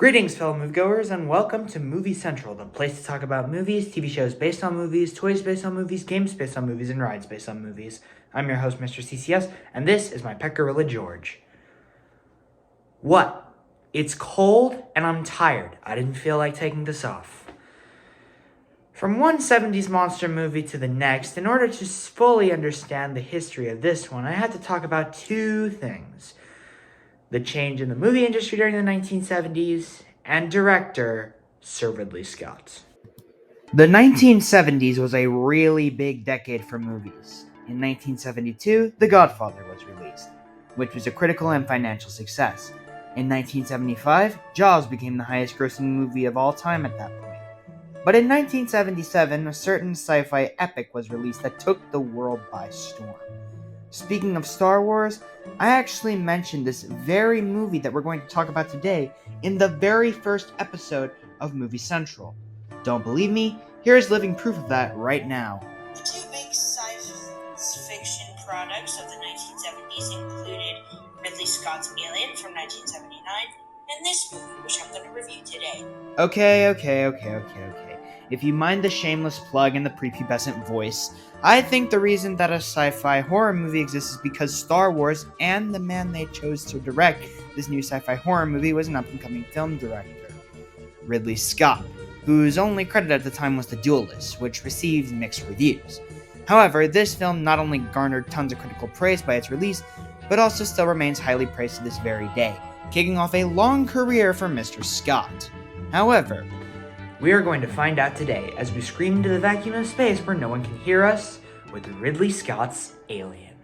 Greetings, fellow moviegoers, and welcome to Movie Central, the place to talk about movies, TV shows based on movies, toys based on movies, games based on movies, and rides based on movies. I'm your host, Mr. CCS, and this is my pet gorilla, George. What? It's cold, and I'm tired. I didn't feel like taking this off. From one 70s monster movie to the next, in order to fully understand the history of this one, I had to talk about two things: the change in the movie industry during the 1970s, and director Sir Ridley Scott. The 1970s was a really big decade for movies. In 1972, The Godfather was released, which was a critical and financial success. In 1975, Jaws became the highest-grossing movie of all time at that point. But in 1977, a certain sci-fi epic was released that took the world by storm. Speaking of Star Wars, I actually mentioned this very movie that we're going to talk about today in the very first episode of Movie Central. Don't believe me? Here's living proof of that right now. The two big science fiction products of the 1970s included Ridley Scott's Alien from 1979 and this movie, which I'm going to review today. Okay. If you mind the shameless plug and the prepubescent voice, I think the reason that a sci-fi horror movie exists is because Star Wars and the man they chose to direct this new sci-fi horror movie was an up-and-coming film director, Ridley Scott, whose only credit at the time was The Duelist, which received mixed reviews. However, this film not only garnered tons of critical praise by its release, but also still remains highly praised to this very day, kicking off a long career for Mr. Scott. However, we are going to find out today as we scream into the vacuum of space where no one can hear us with Ridley Scott's Alien.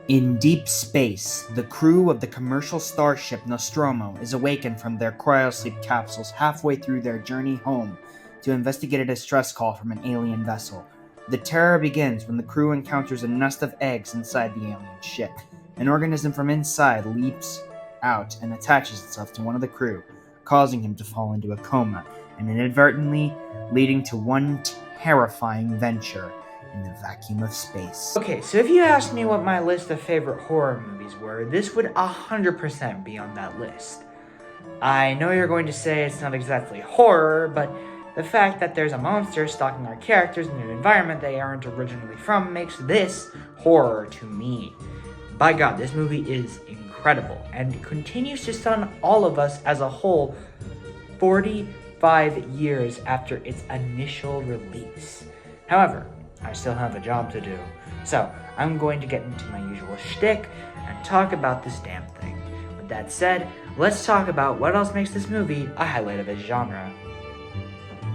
In deep space, the crew of the commercial starship Nostromo is awakened from their cryosleep capsules halfway through their journey home to investigate a distress call from an alien vessel. The terror begins when the crew encounters a nest of eggs inside the alien ship. An organism from inside leaps out and attaches itself to one of the crew, causing him to fall into a coma, and inadvertently leading to one terrifying venture in the vacuum of space. Okay, so if you asked me what my list of favorite horror movies were, this would 100% be on that list. I know you're going to say it's not exactly horror, but the fact that there's a monster stalking our characters in an environment they aren't originally from makes this horror to me. By God, this movie is incredible and continues to stun all of us as a whole 45 years after its initial release. However, I still have a job to do, so I'm going to get into my usual shtick and talk about this damn thing. With that said, let's talk about what else makes this movie a highlight of its genre.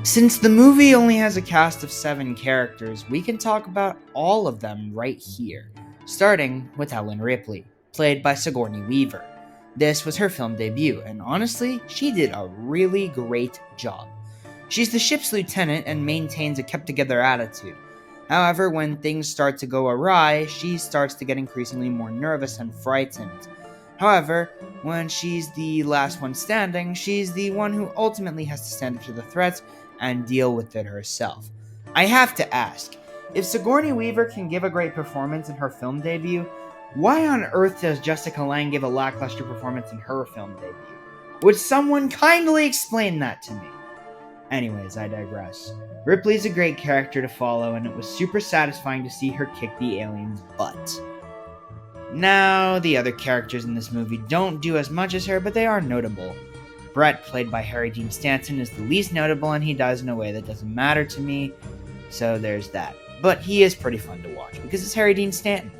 Since the movie only has a cast of 7 characters, we can talk about all of them right here, starting with Ellen Ripley, played by Sigourney Weaver. This was her film debut, and honestly, she did a really great job. She's the ship's lieutenant and maintains a kept-together attitude. However, when things start to go awry, she starts to get increasingly more nervous and frightened. However, when she's the last one standing, she's the one who ultimately has to stand up to the threats and deal with it herself. I have to ask, if Sigourney Weaver can give a great performance in her film debut, why on earth does Jessica Lange give a lackluster performance in her film debut? Would someone kindly explain that to me? Anyways, I digress. Ripley's a great character to follow, and it was super satisfying to see her kick the alien's butt. Now, the other characters in this movie don't do as much as her, but they are notable. Brett, played by Harry Dean Stanton, is the least notable, and he dies in a way that doesn't matter to me, so there's that. But he is pretty fun to watch, because it's Harry Dean Stanton.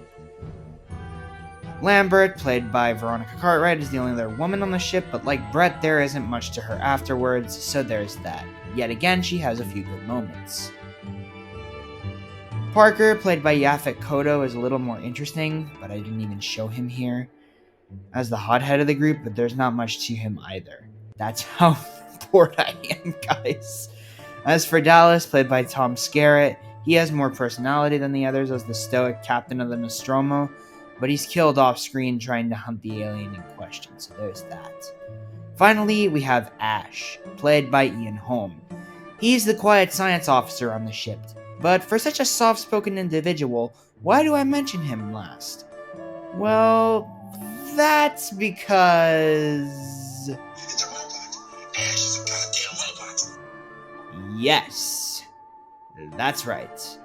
Lambert, played by Veronica Cartwright, is the only other woman on the ship, but like Brett, there isn't much to her afterwards, so there's that. Yet again, she has a few good moments. Parker, played by Yaphet Kotto, is a little more interesting, but I didn't even show him here as the hothead of the group, but there's not much to him either. That's how bored I am, guys. As for Dallas, played by Tom Skerritt, he has more personality than the others as the stoic captain of the Nostromo, but he's killed off screen trying to hunt the alien in question, so there's that. Finally, we have Ash, played by Ian Holm. He's the quiet science officer on the ship, but for such a soft-spoken individual, why do I mention him last? Well, that's because... It's a robot. Ash is a goddamn robot. Yes, that's right.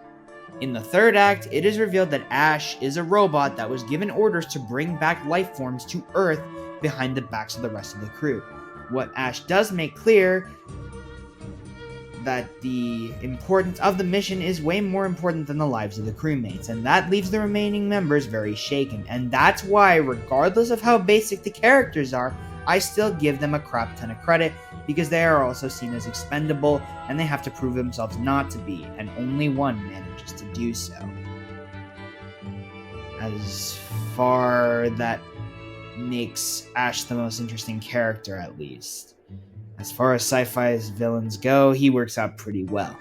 In the third act, it is revealed that Ash is a robot that was given orders to bring back life forms to Earth behind the backs of the rest of the crew. What Ash does make clear that the importance of the mission is way more important than the lives of the crewmates, and that leaves the remaining members very shaken. And that's why, regardless of how basic the characters are, I still give them a crap ton of credit, because they are also seen as expendable, and they have to prove themselves not to be, and only one manages to do so. As far that makes Ash the most interesting character, at least. As far as sci-fi's villains go, he works out pretty well.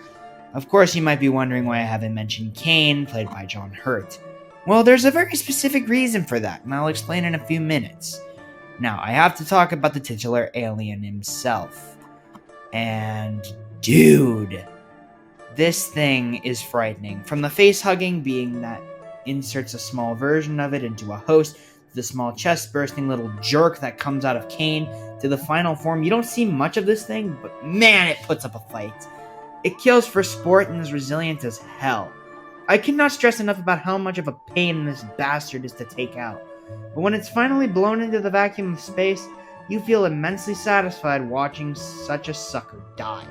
Of course, you might be wondering why I haven't mentioned Kane, played by John Hurt. Well, there's a very specific reason for that, and I'll explain in a few minutes. Now, I have to talk about the titular alien himself. And, dude, this thing is frightening. From the face-hugging being that inserts a small version of it into a host, to the small chest-bursting little jerk that comes out of Kane, to the final form, you don't see much of this thing, but man, it puts up a fight. It kills for sport and is resilient as hell. I cannot stress enough about how much of a pain this bastard is to take out. But when it's finally blown into the vacuum of space, you feel immensely satisfied watching such a sucker die.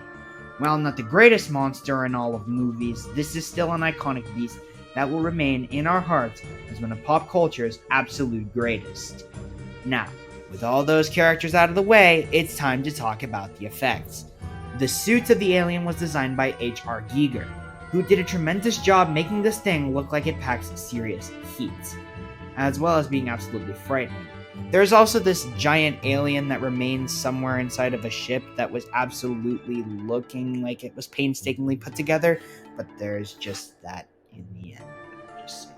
While not the greatest monster in all of movies, this is still an iconic beast that will remain in our hearts as one of pop culture's absolute greatest. Now, with all those characters out of the way, it's time to talk about the effects. The suit of the alien was designed by H.R. Giger, who did a tremendous job making this thing look like it packs serious heat, as well as being absolutely frightening. There's also this giant alien that remains somewhere inside of a ship that was absolutely looking like it was painstakingly put together, but there's just that in the end. Just say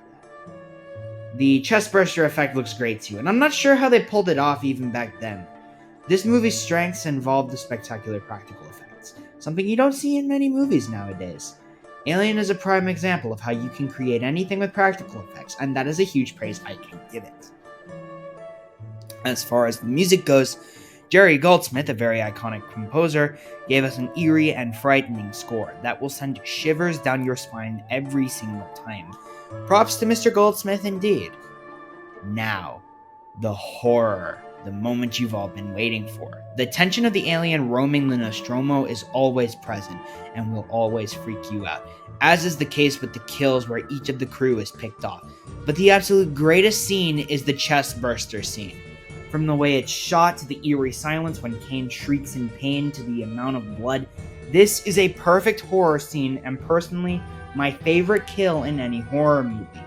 that. The chestburster effect looks great too, and I'm not sure how they pulled it off even back then. This movie's strengths involved the spectacular practical effects, something you don't see in many movies nowadays. Alien is a prime example of how you can create anything with practical effects, and that is a huge praise I can give it. As far as the music goes, Jerry Goldsmith, a very iconic composer, gave us an eerie and frightening score that will send shivers down your spine every single time. Props to Mr. Goldsmith indeed. Now, the horror. The moment you've all been waiting for. The tension of the alien roaming the Nostromo is always present and will always freak you out, as is the case with the kills where each of the crew is picked off. But the absolute greatest scene is the chest burster scene. From the way it's shot to the eerie silence when Kane shrieks in pain to the amount of blood, this is a perfect horror scene and personally my favorite kill in any horror movie.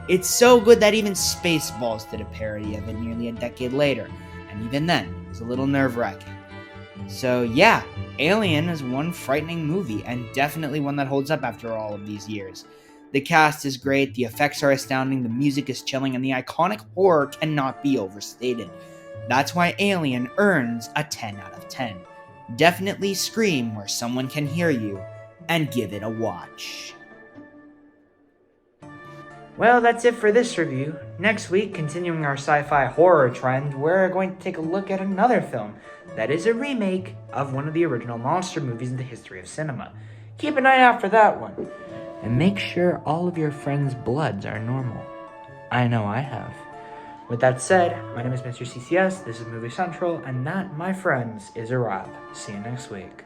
It's so good that even Spaceballs did a parody of it nearly a decade later, and even then, it was a little nerve-wracking. So yeah, Alien is one frightening movie, and definitely one that holds up after all of these years. The cast is great, the effects are astounding, the music is chilling, and the iconic horror cannot be overstated. That's why Alien earns a 10 out of 10. Definitely scream where someone can hear you, and give it a watch. Well, that's it for this review. Next week, continuing our sci-fi horror trend, we're going to take a look at another film that is a remake of one of the original monster movies in the history of cinema. Keep an eye out for that one. And make sure all of your friends' bloods are normal. I know I have. With that said, my name is Mr. CCS, this is Movie Central, and that, my friends, is a wrap. See you next week.